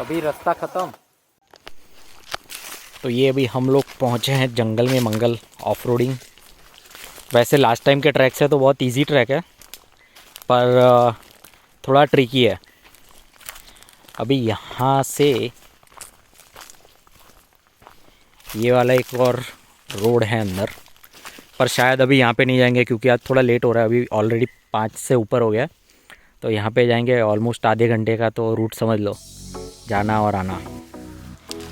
अभी रास्ता ख़त्म। तो ये अभी हम लोग पहुँचे हैं जंगल में मंगल ऑफ रोडिंग। वैसे लास्ट टाइम के ट्रैक से तो बहुत इजी ट्रैक है, पर थोड़ा ट्रिकी है। अभी यहाँ से ये वाला एक और रोड है अंदर, पर शायद अभी यहाँ पे नहीं जाएंगे क्योंकि आज थोड़ा लेट हो रहा है। अभी ऑलरेडी 5 से ऊपर हो गया, तो यहाँ पे जाएंगे ऑलमोस्ट आधे घंटे का तो रूट समझ लो, जाना और आना।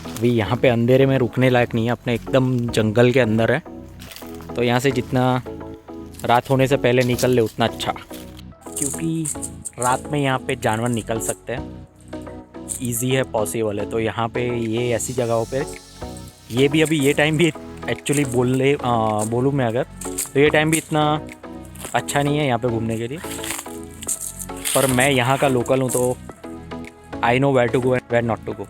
अभी यहाँ पे अंधेरे में रुकने लायक नहीं है, अपने एकदम जंगल के अंदर है, तो यहाँ से जितना रात होने से पहले निकल ले उतना अच्छा, क्योंकि रात में यहाँ पे जानवर निकल सकते हैं, इजी है, पॉसिबल है। तो यहाँ पे ये ऐसी जगहों पे ये भी अभी ये टाइम भी एक्चुअली बोलूँ मैं अगर, तो ये टाइम भी इतना अच्छा नहीं है यहाँ पे घूमने के लिए, पर मैं यहाँ का लोकल हूँ तो I know where to go and where not to go.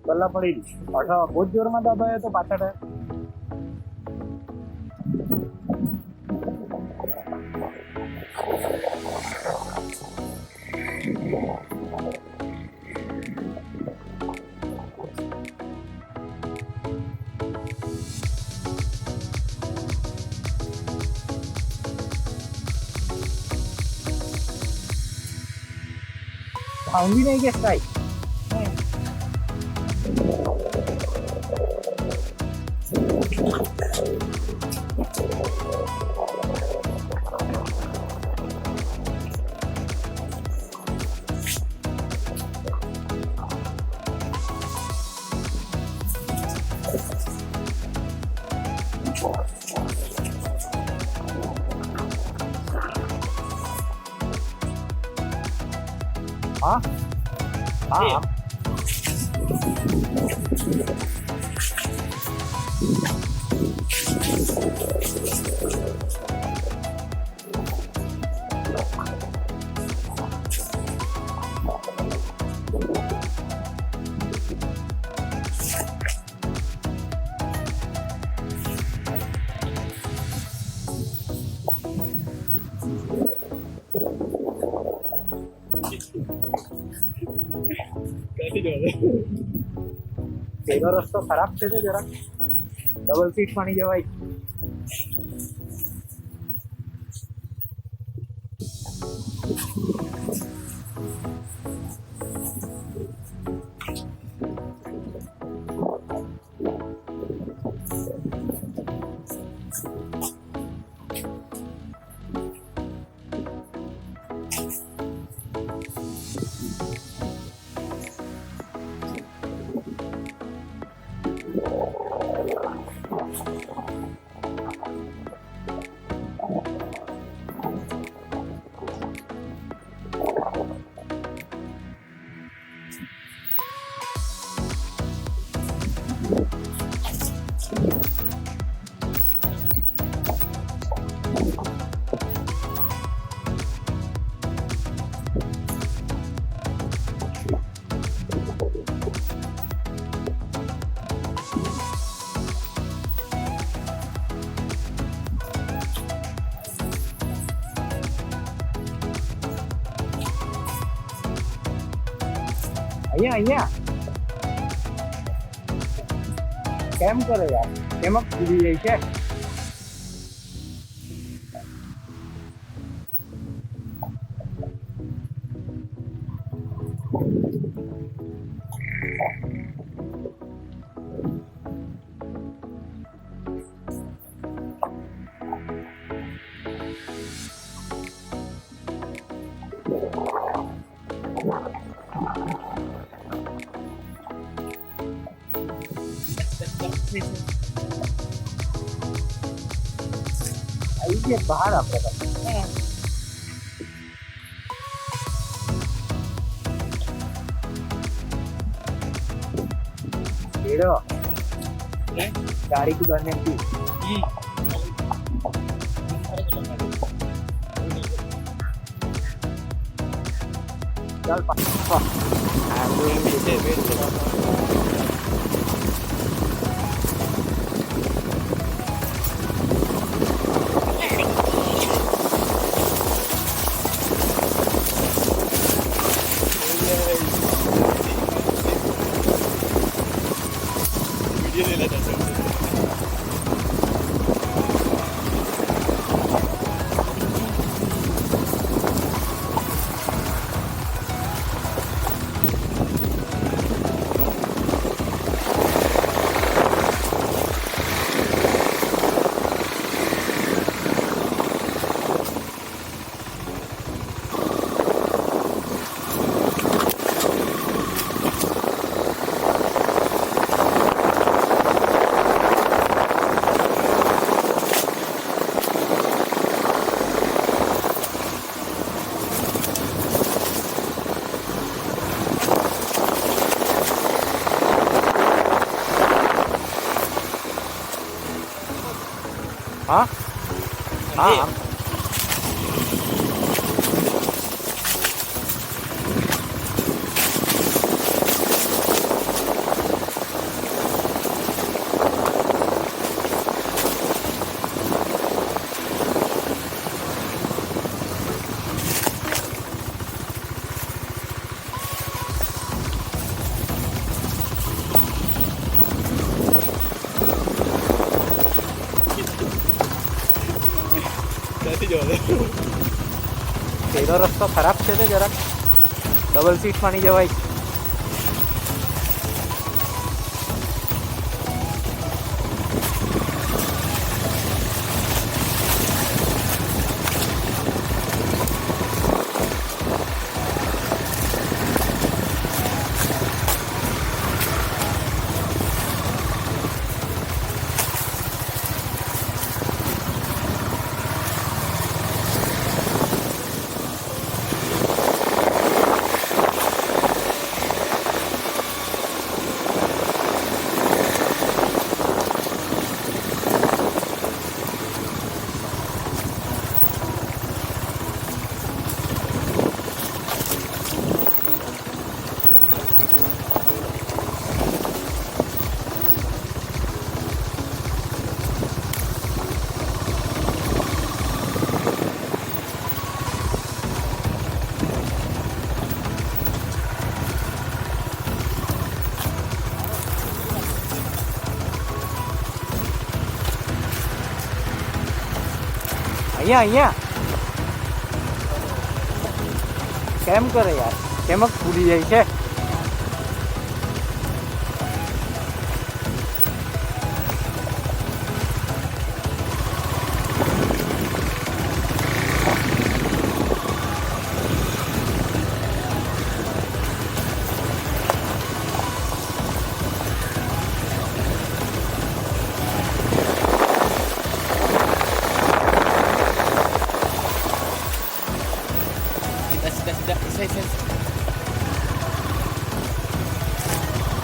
गल्ला पड़ी बहुत जोर में दबाए तो पाछड़ है। भी नहीं के स्काई हाँ हाँ तेरा रस्ता खराब છે जरा डबल सीट पानी जवाई। અહીંયા કેમ કરે યાર, કેમ કૂદી જાય છે? आइए बाहर आपका गाड़ी को धरने की चल हाँ हाँ પેલો રસ્તો ખરાબ છે તે જરાક ડબલ સીટમાં નહીં જવાય. અહીંયા અહીંયા કેમ કરે યાર, કેમ જ ભૂલી જાય છે.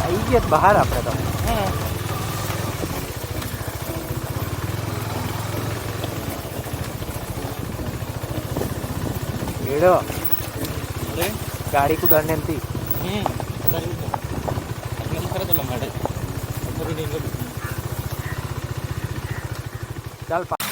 આવી ગયા બહાર આપણે તો. એડો ગાડી કુદારને એમથી ચાલ